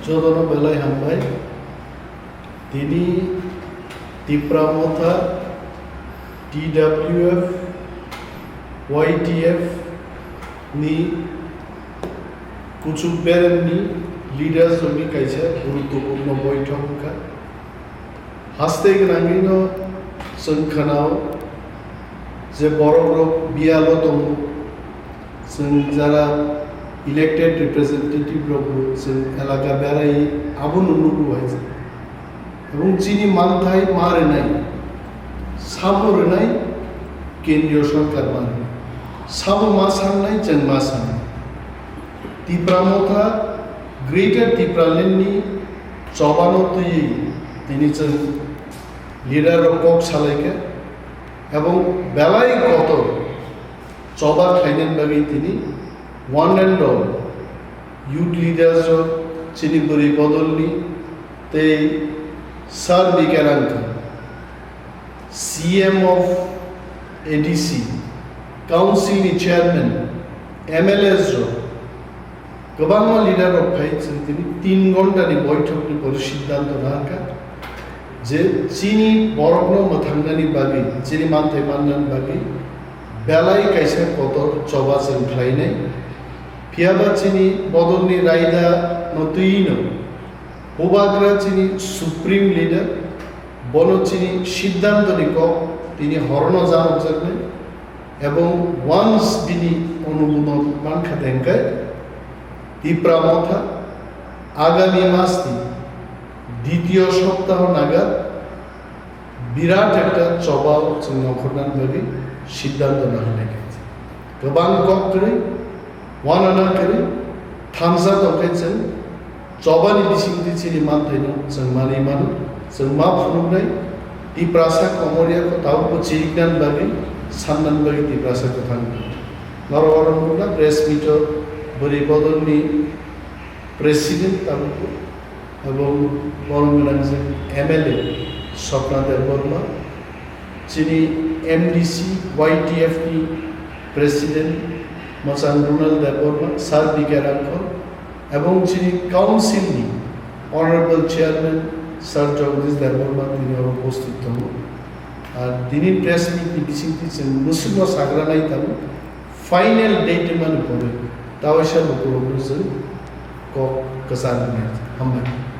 jodono belai hambai tini Tipramotha TWF YTF ni Kuchukberen ni leaders joni kaisa guruttopurno boithokka haste gnangino जों जे बर'ग्रुप बियाल दं जों Zara elected representative रबो जों एलाका बेराय आबो नुनुबो हायजे এবং যিনি মানথাই মারেনাই সাবরনাই কেন্দ্রীয় সরকার মানে সাব মা সাননাই जों मा सानो Tipramotha ग्रेटर टिप्रालेन्डनि चबानतयै তিনি जों লিডার কক সালাইকে এবং বেলায় কত চবা খাইনেন বাকি তিনি one and all youth leaders চিনি বরি বদলনি তে সার বিকারাঙ্ক সিএম অফ এডিসি কাউন্সিলनि চেয়ারম্যান এমএলএস गोबां লিডার ফাই তিনি 3 ঘন্টাनि বৈঠকनि পরে সিদ্ধান্ত নাকা যে চিনি বরগ্ন মথাংনানি বাগি চিনি মানথাই মাননান বাগি বেলাই কাইসা কত চবা जों ख्लायनाय फियाबा चिनी बदलनि रायदा नतुइनो होबाग्रा चिनी सुप्रीम लिडार बन चिनी सिद्धान्तनि क तिनि हरन जानक जागने এবং ওয়ান্স বিনি অনুমোদন মানখা দেনকায় Tipramotha আগামী মাসটি দ্বিতীয় সপ্তাহ নাগাদ বিরাট একটা চবা जों नखरनान बागै सिद्धांत लानाय गयছে गोबां कक्टरै वानाना करै थामजा दंखाय जों चबानि बिसिंनि चिनि मानथायनो जों मानि मानो जों मा फुनुनाय Tiprasa कमरिया को तावबो चिरिकनान बागै साननान बागै Tiprasa को थांगो नरवरनना प्रेस मिट बोरै बदलनि प्रेसिडेंट ताबो এবং বরংগনাংজে এমএলএ স্বপ্নাদেব বর্মা যিনি এমডিসি ওয়াইটিএফ নি প্রেসিডেন্ট মচাং রুনাল দেব বর্মা স্যার বিকারাঙ্ক এবং যিনি কাউন্সিল নি অনারেবল চেয়ারম্যান স্যার জগদীশ দেব বর্মা তিনি উপস্থিত দङ আর তিনি প্রেস মিটনি बिसिंथि जों मुसुमो साग्रानाय ताबो फाइनल डेट मान परे तावैसा बकरबो जों क कसान हामबाय